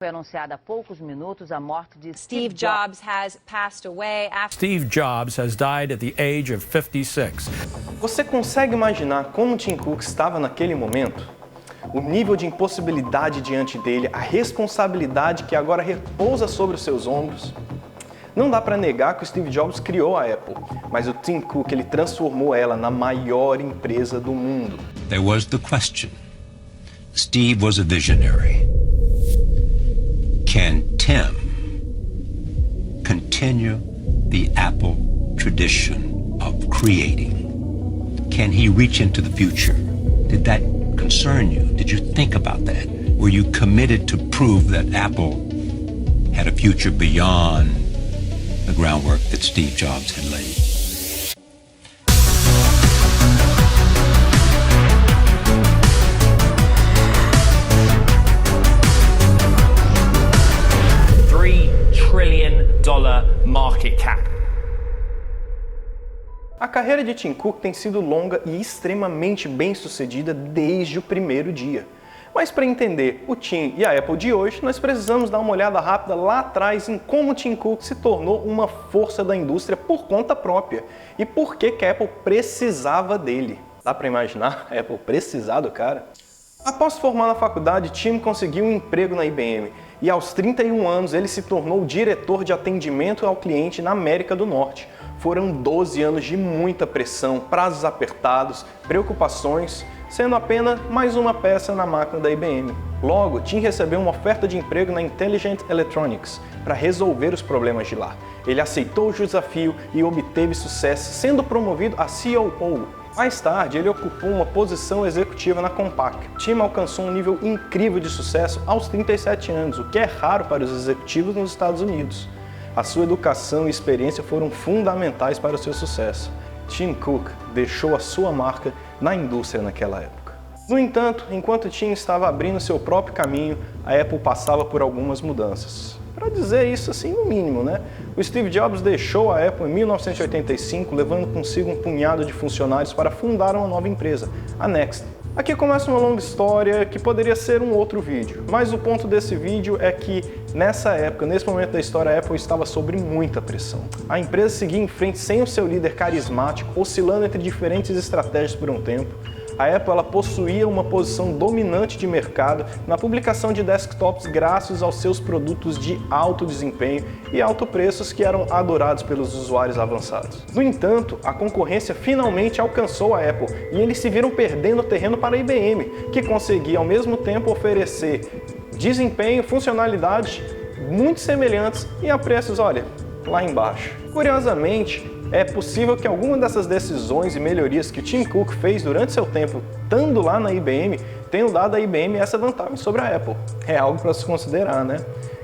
Foi anunciada há poucos minutos a morte de Steve Jobs has passed away after... Steve Jobs has died at the age of 56. Você consegue imaginar como Tim Cook estava naquele momento? O nível de impossibilidade diante dele, a responsabilidade que agora repousa sobre os seus ombros. Não dá para negar que o Steve Jobs criou a Apple, mas o Tim Cook ele transformou ela na maior empresa do mundo. There was the question. Steve was a visionary. Can Tim continue the Apple tradition of creating? Can he reach into the future? Did that concern you? Did you think about that? Were you committed to prove that Apple had a future beyond the groundwork that Steve Jobs had laid? Market cap. A carreira de Tim Cook tem sido longa e extremamente bem-sucedida desde o primeiro dia. Mas para entender o Tim e a Apple de hoje, nós precisamos dar uma olhada rápida lá atrás em como Tim Cook se tornou uma força da indústria por conta própria e por que a Apple precisava dele. Dá para imaginar a Apple precisar do cara? Após se formar na faculdade, Tim conseguiu um emprego na IBM e aos 31 anos ele se tornou diretor de atendimento ao cliente na América do Norte. Foram 12 anos de muita pressão, prazos apertados, preocupações, sendo apenas mais uma peça na máquina da IBM. Logo, Tim recebeu uma oferta de emprego na Intelligent Electronics para resolver os problemas de lá. Ele aceitou o desafio e obteve sucesso, sendo promovido a COO. Mais tarde, ele ocupou uma posição executiva na Compaq. Tim alcançou um nível incrível de sucesso aos 37 anos, o que é raro para os executivos nos Estados Unidos. A sua educação e experiência foram fundamentais para o seu sucesso. Tim Cook deixou a sua marca na indústria naquela época. No entanto, enquanto Tim estava abrindo seu próprio caminho, a Apple passava por algumas mudanças. Para dizer isso assim no mínimo, né? O Steve Jobs deixou a Apple em 1985, levando consigo um punhado de funcionários para fundar uma nova empresa, a Next. Aqui começa uma longa história que poderia ser um outro vídeo, mas o ponto desse vídeo é que nessa época, nesse momento da história, a Apple estava sob muita pressão. A empresa seguia em frente sem o seu líder carismático, oscilando entre diferentes estratégias por um tempo. A Apple ela possuía uma posição dominante de mercado na publicação de desktops graças aos seus produtos de alto desempenho e alto preços que eram adorados pelos usuários avançados. No entanto, a concorrência finalmente alcançou a Apple e eles se viram perdendo terreno para a IBM, que conseguia ao mesmo tempo oferecer desempenho, funcionalidades muito semelhantes e a preços, olha, lá embaixo. Curiosamente, é possível que alguma dessas decisões e melhorias que o Tim Cook fez durante seu tempo estando lá na IBM tenham dado à IBM essa vantagem sobre a Apple. É algo para se considerar, né?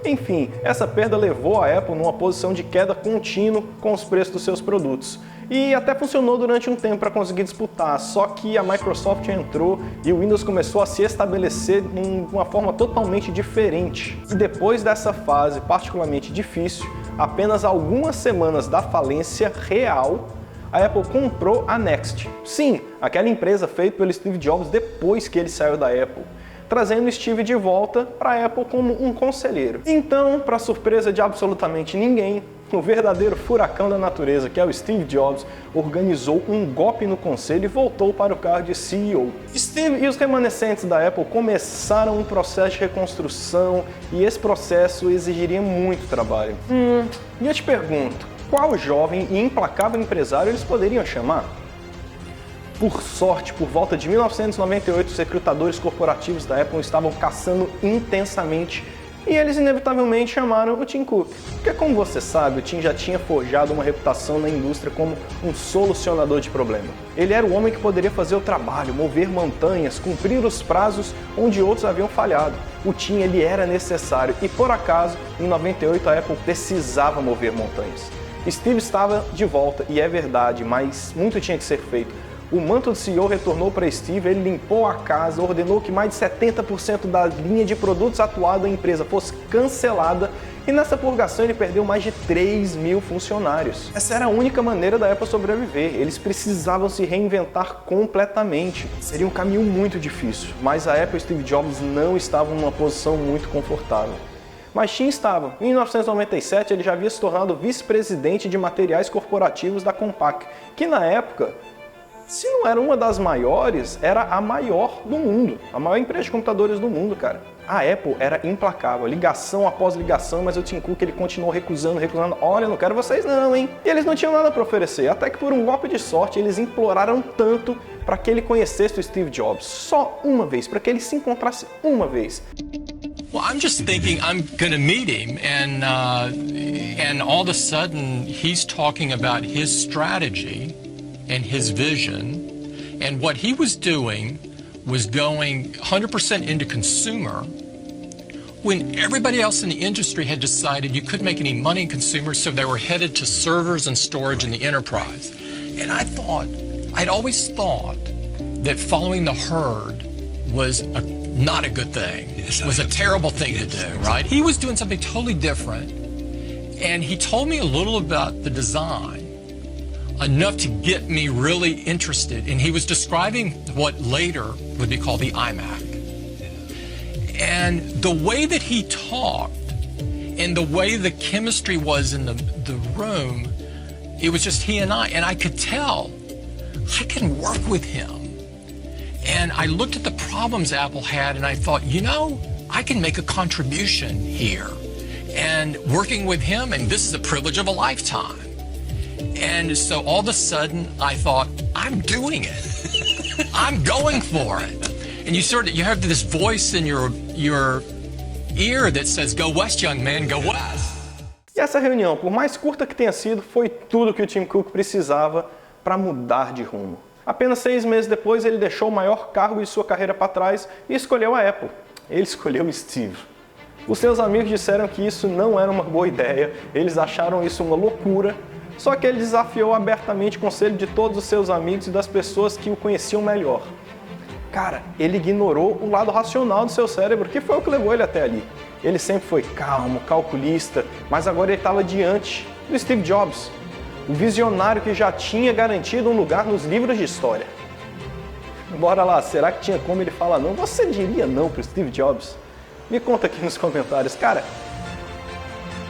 Enfim, essa perda levou a Apple numa posição de queda contínua com os preços dos seus produtos. E até funcionou durante um tempo para conseguir disputar, só que a Microsoft entrou e o Windows começou a se estabelecer de uma forma totalmente diferente. E depois dessa fase particularmente difícil, apenas algumas semanas da falência real, a Apple comprou a Next. Sim, aquela empresa feita pelo Steve Jobs depois que ele saiu da Apple, trazendo Steve de volta para a Apple como um conselheiro. Então, para surpresa de absolutamente ninguém, o verdadeiro furacão da natureza, que é o Steve Jobs, organizou um golpe no conselho e voltou para o cargo de CEO. Steve e os remanescentes da Apple começaram um processo de reconstrução e esse processo exigiria muito trabalho. E eu te pergunto, qual jovem e implacável empresário eles poderiam chamar? Por sorte, por volta de 1998, os recrutadores corporativos da Apple estavam caçando intensamente e eles inevitavelmente chamaram o Tim Cook. Porque como você sabe, o Tim já tinha forjado uma reputação na indústria como um solucionador de problemas. Ele era o homem que poderia fazer o trabalho, mover montanhas, cumprir os prazos onde outros haviam falhado. O Tim ele era necessário e por acaso, em 98 a Apple precisava mover montanhas. Steve estava de volta e é verdade, mas muito tinha que ser feito. O manto de CEO retornou para Steve, ele limpou a casa, ordenou que mais de 70% da linha de produtos atuada da empresa fosse cancelada e nessa purgação ele perdeu mais de 3.000 funcionários. Essa era a única maneira da Apple sobreviver, eles precisavam se reinventar completamente. Seria um caminho muito difícil, mas a Apple e Steve Jobs não estavam numa posição muito confortável. mas Tim estava. Em 1997, ele já havia se tornado vice-presidente de materiais corporativos da Compaq, que na época, se não era uma das maiores, era a maior do mundo, a maior empresa de computadores do mundo, cara. A Apple era implacável, ligação após ligação, mas o Tim Cook ele continuou recusando, olha, não quero vocês não, hein? E eles não tinham nada para oferecer, até que por um golpe de sorte eles imploraram tanto para que ele conhecesse o Steve Jobs, só uma vez, para que ele se encontrasse uma vez. Well, I'm just thinking I'm going to meet him, and all of a sudden he's talking about his strategy and his vision, and what he was doing was going 100% into consumer when everybody else in the industry had decided you couldn't make any money in consumer, so they were headed to servers and storage in the enterprise. And I'd always thought that following the herd was not a good thing. It was a terrible thing to do, right? He was doing something totally different, and he told me a little about the design, enough to get me really interested. And he was describing what later would be called the iMac. And the way that he talked and the way the chemistry was in the room, it was just he and I could tell I can work with him. And I looked at the problems Apple had and I thought, you know, I can make a contribution here. And working with him, and this is a privilege of a lifetime. And so all of a sudden I thought, I'm doing it. I'm going for it. And you have this voice in your ear that says, go west, young man, go west. E essa reunião, por mais curta que tenha sido, foi tudo que o Tim Cook precisava para mudar de rumo. Apenas 6 meses depois, ele deixou o maior cargo de sua carreira para trás e escolheu a Apple. Ele escolheu o Steve. Os seus amigos disseram que isso não era uma boa ideia, eles acharam isso uma loucura, só que ele desafiou abertamente o conselho de todos os seus amigos e das pessoas que o conheciam melhor. Cara, ele ignorou o lado racional do seu cérebro, que foi o que levou ele até ali. Ele sempre foi calmo, calculista, mas agora ele estava diante do Steve Jobs, o visionário que já tinha garantido um lugar nos livros de história. Bora lá, será que tinha como ele falar não? Você diria não para o Steve Jobs? Me conta aqui nos comentários. Cara,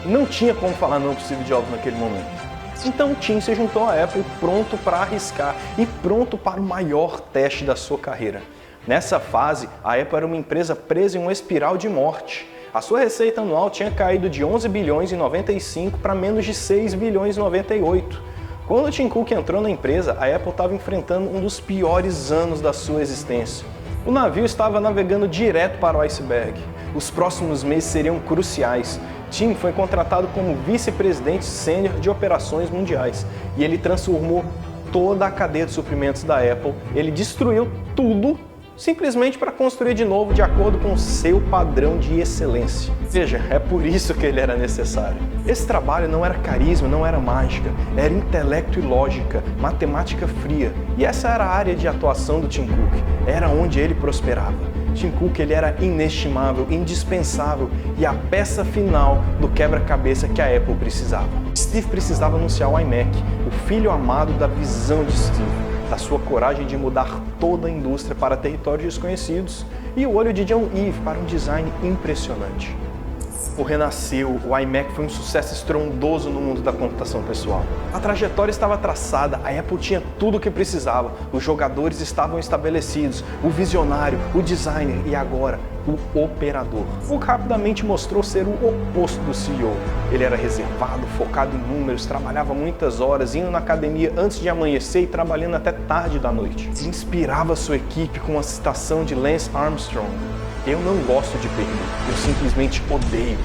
não tinha como falar não para o Steve Jobs naquele momento. Então o Tim se juntou à Apple pronto para arriscar e pronto para o maior teste da sua carreira. Nessa fase, a Apple era uma empresa presa em uma espiral de morte. A sua receita anual tinha caído de 11 bilhões em 95 para menos de 6 bilhões em 98. Quando o Tim Cook entrou na empresa, a Apple estava enfrentando um dos piores anos da sua existência. O navio estava navegando direto para o iceberg. Os próximos meses seriam cruciais. Tim foi contratado como vice-presidente sênior de operações mundiais e ele transformou toda a cadeia de suprimentos da Apple. Ele destruiu tudo simplesmente para construir de novo de acordo com o seu padrão de excelência. Veja, é por isso que ele era necessário. Esse trabalho não era carisma, não era mágica, era intelecto e lógica, matemática fria. E essa era a área de atuação do Tim Cook, era onde ele prosperava. Tim Cook ele era inestimável, indispensável e a peça final do quebra-cabeça que a Apple precisava. Steve precisava anunciar o iMac, o filho amado da visão de Steve, da sua coragem de mudar toda a indústria para territórios desconhecidos e o olho de John Ive para um design impressionante. O renasceu, o iMac foi um sucesso estrondoso no mundo da computação pessoal. A trajetória estava traçada, a Apple tinha tudo o que precisava, os jogadores estavam estabelecidos, o visionário, o designer e agora o operador. O que rapidamente mostrou ser o oposto do CEO. Ele era reservado, focado em números, trabalhava muitas horas, indo na academia antes de amanhecer e trabalhando até tarde da noite. Inspirava sua equipe com uma citação de Lance Armstrong: eu não gosto de perder, eu simplesmente odeio.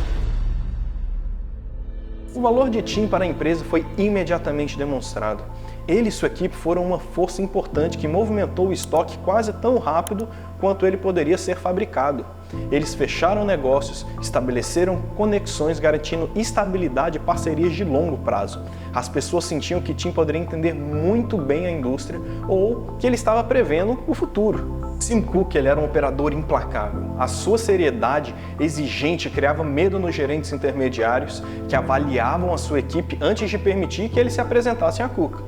O valor de Tim para a empresa foi imediatamente demonstrado. Ele e sua equipe foram uma força importante que movimentou o estoque quase tão rápido quanto ele poderia ser fabricado. Eles fecharam negócios, estabeleceram conexões garantindo estabilidade e parcerias de longo prazo. As pessoas sentiam que Tim poderia entender muito bem a indústria ou que ele estava prevendo o futuro. Tim Cook ele era um operador implacável. A sua seriedade exigente criava medo nos gerentes intermediários que avaliavam a sua equipe antes de permitir que eles se apresentassem a Cook.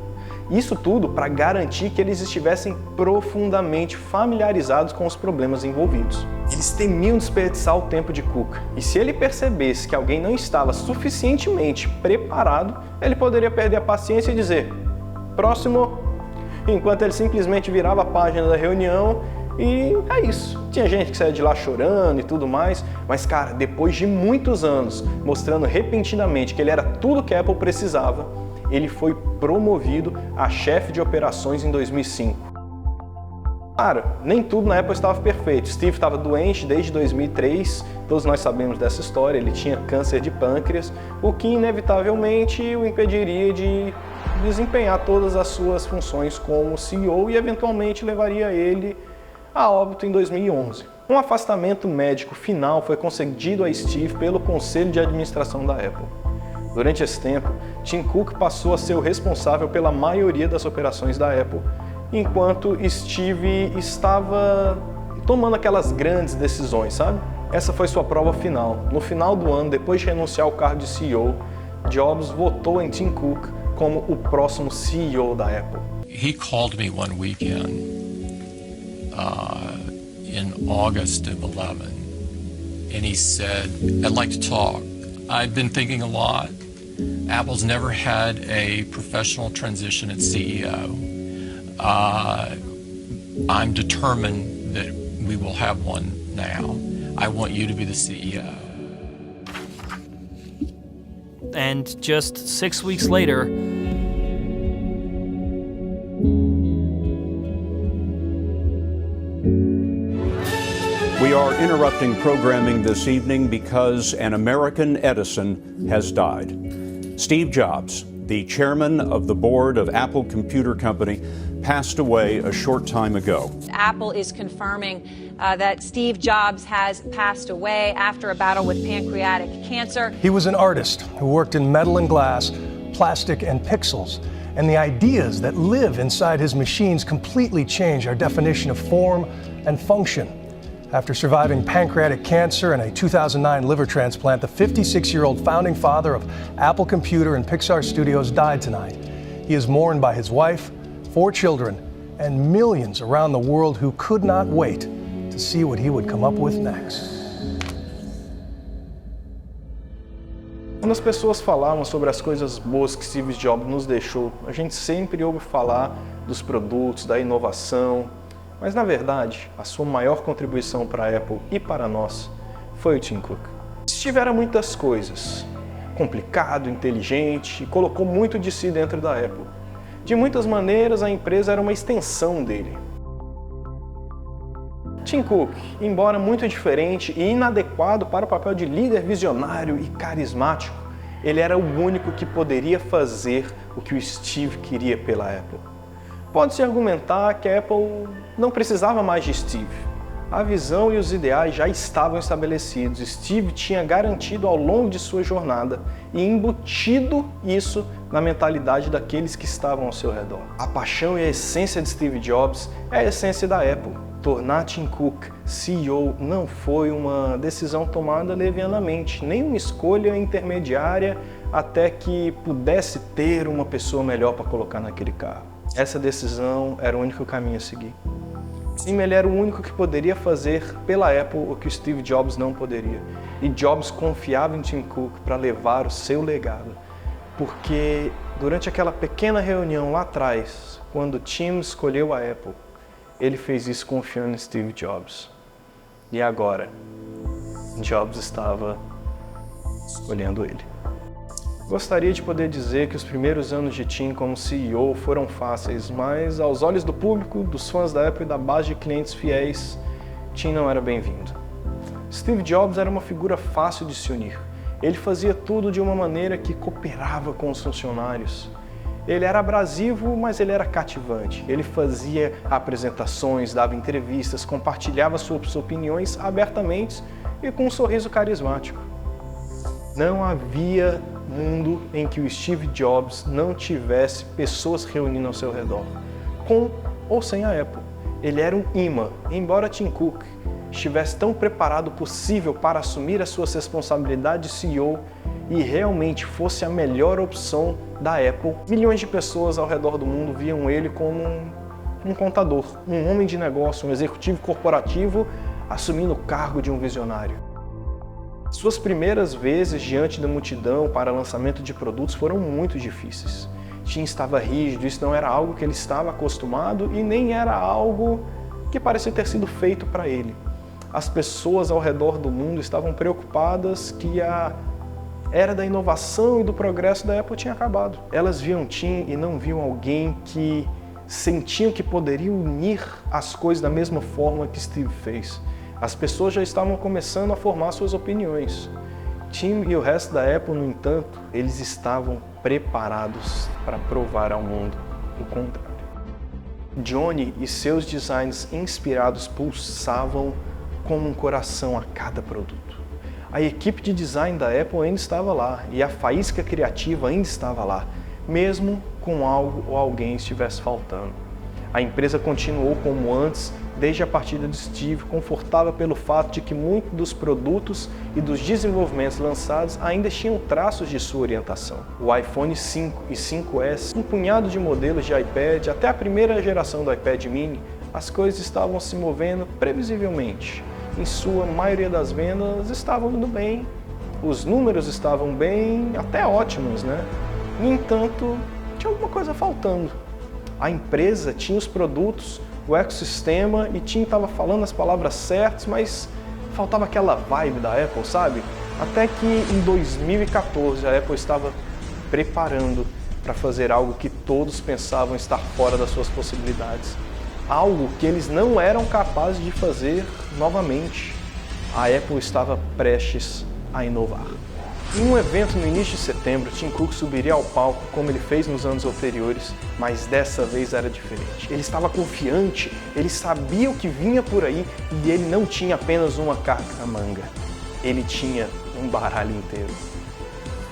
Isso tudo para garantir que eles estivessem profundamente familiarizados com os problemas envolvidos. Eles temiam desperdiçar o tempo de Cook, e se ele percebesse que alguém não estava suficientemente preparado, ele poderia perder a paciência e dizer: próximo, enquanto ele simplesmente virava a página da reunião e é isso. Tinha gente que saía de lá chorando e tudo mais, mas cara, depois de muitos anos mostrando repentinamente que ele era tudo que a Apple precisava, ele foi promovido a chefe de operações em 2005. Claro, nem tudo na Apple estava perfeito. Steve estava doente desde 2003, todos nós sabemos dessa história, ele tinha câncer de pâncreas, o que inevitavelmente o impediria de desempenhar todas as suas funções como CEO e eventualmente levaria ele a óbito em 2011. Um afastamento médico final foi concedido a Steve pelo Conselho de Administração da Apple. Durante esse tempo, Tim Cook passou a ser o responsável pela maioria das operações da Apple, enquanto Steve estava tomando aquelas grandes decisões, sabe? Essa foi sua prova final. No final do ano, depois de renunciar ao cargo de CEO, Jobs votou em Tim Cook como o próximo CEO da Apple. He called me one weekend in August of 11, and he said, "I'd like to talk. I've been thinking a lot. Apple's never had a professional transition at CEO. I'm determined that we will have one now. I want you to be the CEO." And just 6 weeks later, we are interrupting programming this evening because an American Edison has died. Steve Jobs, the chairman of the board of Apple Computer Company, passed away a short time ago. Apple is confirming that Steve Jobs has passed away after a battle with pancreatic cancer. He was an artist who worked in metal and glass, plastic and pixels, and the ideas that live inside his machines completely change our definition of form and function. After surviving pancreatic cancer and a 2009 liver transplant, the 56-year-old founding father of Apple Computer and Pixar Studios died tonight. He is mourned by his wife, 4 children, and millions around the world who could not wait to see what he would come up with next. Quando as pessoas falavam sobre as coisas boas que Steve Jobs nos deixou, a gente sempre ouve falar dos produtos, da inovação, mas na verdade, a sua maior contribuição para a Apple e para nós foi o Tim Cook. Steve era muitas coisas, complicado, inteligente e colocou muito de si dentro da Apple. De muitas maneiras, a empresa era uma extensão dele. Tim Cook, embora muito diferente e inadequado para o papel de líder visionário e carismático, ele era o único que poderia fazer o que o Steve queria pela Apple. Pode-se argumentar que a Apple não precisava mais de Steve. A visão e os ideais já estavam estabelecidos. Steve tinha garantido ao longo de sua jornada e embutido isso na mentalidade daqueles que estavam ao seu redor. A paixão e a essência de Steve Jobs é a essência da Apple. Tornar Tim Cook CEO não foi uma decisão tomada levianamente, nem uma escolha intermediária até que pudesse ter uma pessoa melhor para colocar naquele carro. Essa decisão era o único caminho a seguir. Sim, ele era o único que poderia fazer pela Apple o que o Steve Jobs não poderia. E Jobs confiava em Tim Cook para levar o seu legado. Porque durante aquela pequena reunião lá atrás, quando Tim escolheu a Apple, ele fez isso confiando em Steve Jobs. E agora, Jobs estava escolhendo ele. Gostaria de poder dizer que os primeiros anos de Tim como CEO foram fáceis, mas aos olhos do público, dos fãs da Apple e da base de clientes fiéis, Tim não era bem-vindo. Steve Jobs era uma figura fácil de se unir. Ele fazia tudo de uma maneira que cooperava com os funcionários. Ele era abrasivo, mas ele era cativante. Ele fazia apresentações, dava entrevistas, compartilhava suas opiniões abertamente e com um sorriso carismático. Não havia mundo em que o Steve Jobs não tivesse pessoas reunindo ao seu redor, com ou sem a Apple. Ele era um imã. Embora Tim Cook estivesse tão preparado possível para assumir as suas responsabilidades de CEO, e realmente fosse a melhor opção da Apple, milhões de pessoas ao redor do mundo viam ele como um contador, um homem de negócio, um executivo corporativo assumindo o cargo de um visionário. Suas primeiras vezes diante da multidão para lançamento de produtos foram muito difíceis. Tim estava rígido, isso não era algo que ele estava acostumado e nem era algo que parecia ter sido feito para ele. As pessoas ao redor do mundo estavam preocupadas que a era da inovação e do progresso da Apple tinha acabado. Elas viam Tim e não viam alguém que sentiam que poderiam unir as coisas da mesma forma que Steve fez. As pessoas já estavam começando a formar suas opiniões. Tim e o resto da Apple, no entanto, eles estavam preparados para provar ao mundo o contrário. Johnny e seus designs inspirados pulsavam como um coração a cada produto. A equipe de design da Apple ainda estava lá e a faísca criativa ainda estava lá, mesmo com algo ou alguém estivesse faltando. A empresa continuou como antes, desde a partida de Steve, confortável pelo fato de que muitos dos produtos e dos desenvolvimentos lançados ainda tinham traços de sua orientação. O iPhone 5 e 5S, um punhado de modelos de iPad, até a primeira geração do iPad mini, as coisas estavam se movendo previsivelmente. Em sua maioria das vendas estavam indo bem, os números estavam bem, até ótimos, né? No entanto, tinha alguma coisa faltando. A empresa tinha os produtos, o ecossistema e Tim estava falando as palavras certas, mas faltava aquela vibe da Apple, sabe? Até que em 2014 a Apple estava preparando para fazer algo que todos pensavam estar fora das suas possibilidades. Algo que eles não eram capazes de fazer novamente. A Apple estava prestes a inovar. Em um evento no início de setembro, Tim Cook subiria ao palco como ele fez nos anos anteriores, mas dessa vez era diferente. Ele estava confiante, ele sabia o que vinha por aí e ele não tinha apenas uma carta na manga. Ele tinha um baralho inteiro.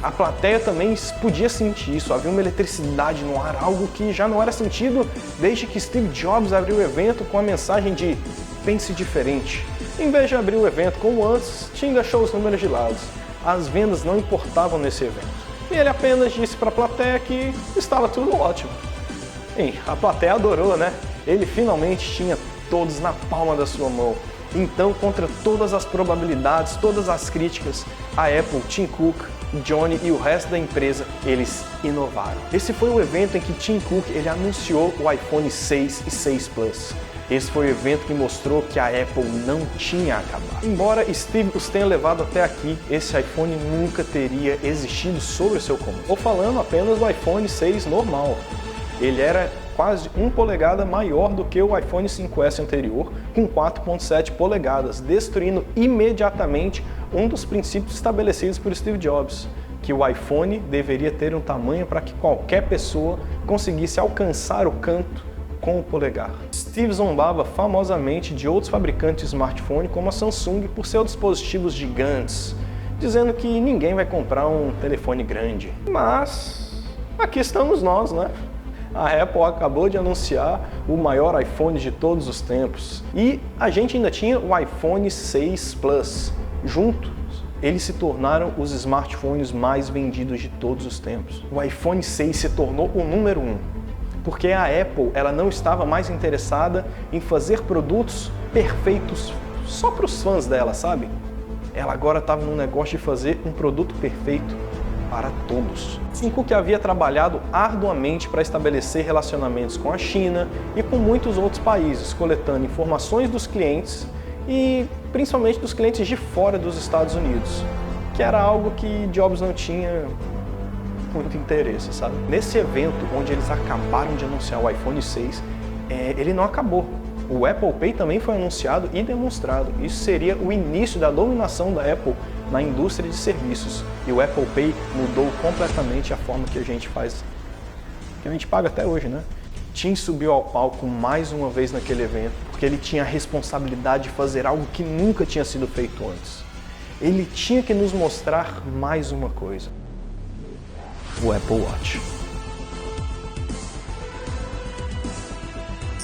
A plateia também podia sentir isso, havia uma eletricidade no ar, algo que já não era sentido desde que Steve Jobs abriu o evento com a mensagem de pense diferente. Em vez de abrir o evento como antes, Tim deixou os números de lado. As vendas não importavam nesse evento. E ele apenas disse para a plateia que estava tudo ótimo. E a plateia adorou, né? Ele finalmente tinha todos na palma da sua mão. Então, contra todas as probabilidades, todas as críticas, a Apple, Tim Cook, Johnny e o resto da empresa, eles inovaram. Esse foi o evento em que Tim Cook ele anunciou o iPhone 6 e 6 Plus. Esse foi o evento que mostrou que a Apple não tinha acabado. Embora Steve os tenha levado até aqui, esse iPhone nunca teria existido sobre o seu comando. Estou falando apenas do iPhone 6 normal. Ele era quase 1 polegada maior do que o iPhone 5S anterior, com 4.7 polegadas, destruindo imediatamente um dos princípios estabelecidos por Steve Jobs, que o iPhone deveria ter um tamanho para que qualquer pessoa conseguisse alcançar o canto com o polegar. Steve zombava famosamente de outros fabricantes de smartphone como a Samsung por seus dispositivos gigantes, dizendo que ninguém vai comprar um telefone grande. Mas aqui estamos nós, né? A Apple acabou de anunciar o maior iPhone de todos os tempos e a gente ainda tinha o iPhone 6 Plus. Juntos, eles se tornaram os smartphones mais vendidos de todos os tempos. O iPhone 6 se tornou o número 1. Porque a Apple ela não estava mais interessada em fazer produtos perfeitos só para os fãs dela, sabe? Ela agora estava no negócio de fazer um produto perfeito para todos. Tim Cook havia trabalhado arduamente para estabelecer relacionamentos com a China e com muitos outros países, coletando informações dos clientes e principalmente dos clientes de fora dos Estados Unidos, que era algo que Jobs não tinha muito interesse, sabe? Nesse evento, onde eles acabaram de anunciar o iPhone 6, ele não acabou. O Apple Pay também foi anunciado e demonstrado. Isso seria o início da dominação da Apple na indústria de serviços. E o Apple Pay mudou completamente a forma que a gente faz, que a gente paga até hoje, né? Tim subiu ao palco mais uma vez naquele evento, porque ele tinha a responsabilidade de fazer algo que nunca tinha sido feito antes. Ele tinha que nos mostrar mais uma coisa. O Apple Watch.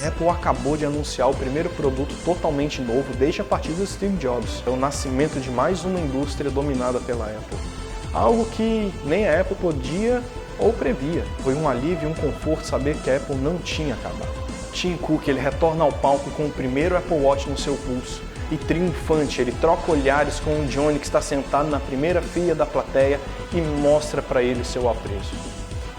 A Apple acabou de anunciar o primeiro produto totalmente novo desde a partida do Steve Jobs. É o nascimento de mais uma indústria dominada pela Apple. Algo que nem a Apple podia ou previa. Foi um alívio e um conforto saber que a Apple não tinha acabado. Tim Cook, ele retorna ao palco com o primeiro Apple Watch no seu pulso e triunfante, ele troca olhares com o Johnny que está sentado na primeira fila da plateia e mostra para ele seu apreço.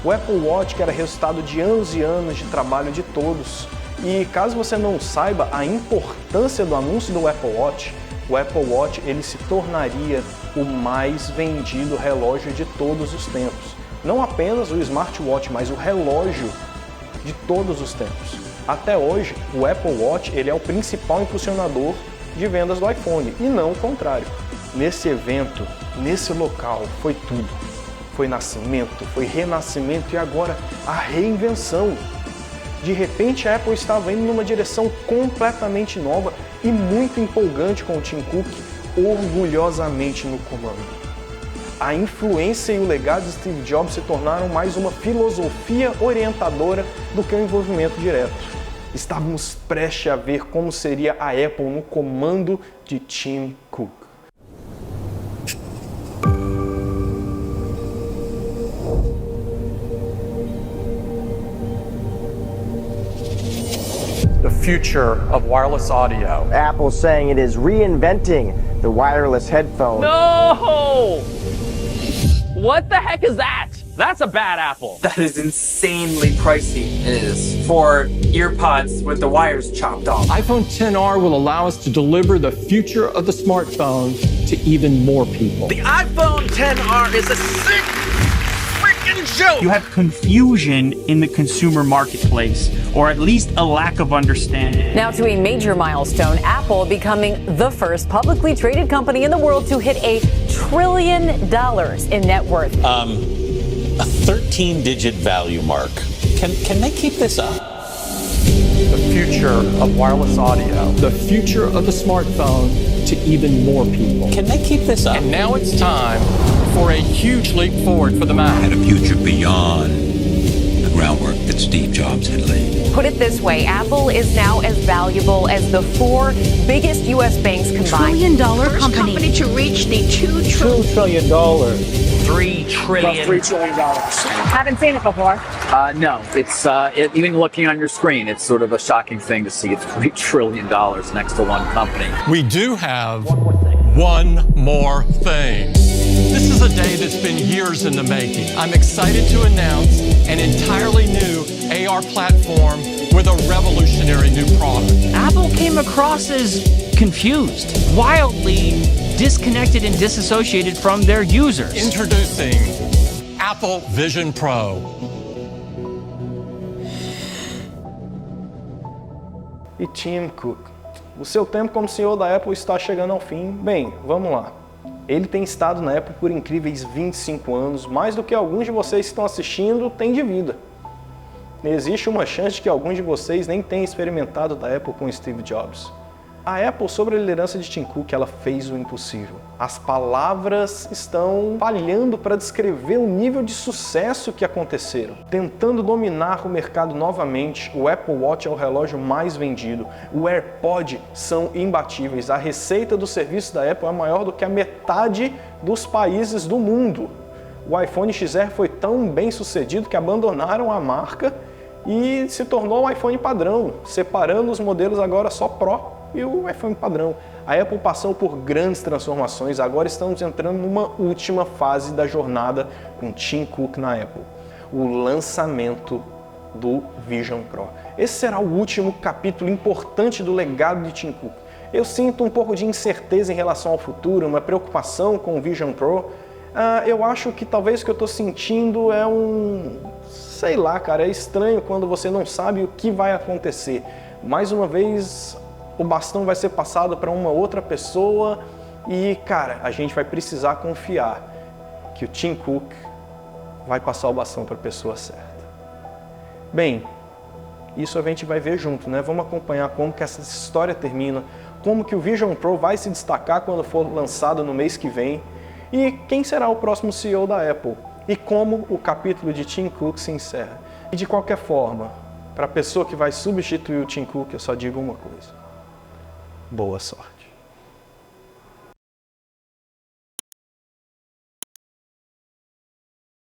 O Apple Watch que era resultado de anos e anos de trabalho de todos. E caso você não saiba a importância do anúncio do Apple Watch, o Apple Watch ele se tornaria o mais vendido relógio de todos os tempos. Não apenas o smartwatch, mas o relógio de todos os tempos. Até hoje, o Apple Watch ele é o principal impulsionador de vendas do iPhone, e não o contrário. Nesse evento, nesse local, foi tudo. Foi nascimento, foi renascimento e agora a reinvenção. De repente, a Apple estava indo numa direção completamente nova e muito empolgante com o Tim Cook orgulhosamente no comando. A influência e o legado de Steve Jobs se tornaram mais uma filosofia orientadora do que um envolvimento direto. Estávamos prestes a ver como seria a Apple no comando de Tim Cook. The future of wireless audio. Apple saying it is reinventing the wireless headphone. No! What the heck is that? That's a bad Apple. That is insanely pricey. It is. For earpods with the wires chopped off. iPhone XR will allow us to deliver the future of the smartphone to even more people. The iPhone XR is a sick freaking joke. You have confusion in the consumer marketplace, or at least a lack of understanding. Now to a major milestone, Apple becoming the first publicly traded company in the world to hit $1 trillion in net worth. A 13-digit value mark. Can they keep this up? The future of wireless audio. The future of the smartphone to even more people. Can they keep this up? And now it's time for a huge leap forward for the Mac. And a future beyond the groundwork that Steve Jobs had laid. Put it this way, Apple is now as valuable as the 4 biggest U.S. banks combined. $1 trillion company to reach the $2 trillion. $3 trillion. $3 trillion. Haven't seen it before. No, it's even looking on your screen, it's sort of a shocking thing to see. It's $3 trillion next to one company. We do have one more thing. This is a day that's been years in the making. I'm excited to announce an entirely new AR platform with a revolutionary new product. Apple came across as confused, wildly disconnected and disassociated from their users. Introducing Apple Vision Pro. E Tim Cook. O seu tempo como CEO da Apple está chegando ao fim. Bem, vamos lá. Ele tem estado na Apple por incríveis 25 anos, mais do que alguns de vocês que estão assistindo têm de vida. Existe uma chance de que alguns de vocês nem tenham experimentado da Apple com Steve Jobs. A Apple, sob a liderança de Tim Cook, ela fez o impossível. As palavras estão falhando para descrever o nível de sucesso que aconteceram. Tentando dominar o mercado novamente, o Apple Watch é o relógio mais vendido. O AirPod são imbatíveis. A receita do serviço da Apple é maior do que a metade dos países do mundo. O iPhone XR foi tão bem sucedido que abandonaram a marca e se tornou o iPhone padrão, separando os modelos agora só Pro e o iPhone padrão. A Apple passou por grandes transformações, agora estamos entrando numa última fase da jornada com Tim Cook na Apple. O lançamento do Vision Pro. Esse será o último capítulo importante do legado de Tim Cook. Eu sinto um pouco de incerteza em relação ao futuro, uma preocupação com o Vision Pro. Eu acho que talvez o que eu estou sentindo é sei lá, cara, é estranho quando você não sabe o que vai acontecer. Mais uma vez, o bastão vai ser passado para uma outra pessoa e, cara, a gente vai precisar confiar que o Tim Cook vai passar o bastão para a pessoa certa. Bem, isso a gente vai ver junto, né? Vamos acompanhar como que essa história termina, como que o Vision Pro vai se destacar quando for lançado no mês que vem e quem será o próximo CEO da Apple e como o capítulo de Tim Cook se encerra. E de qualquer forma, para a pessoa que vai substituir o Tim Cook, eu só digo uma coisa. Boa sorte.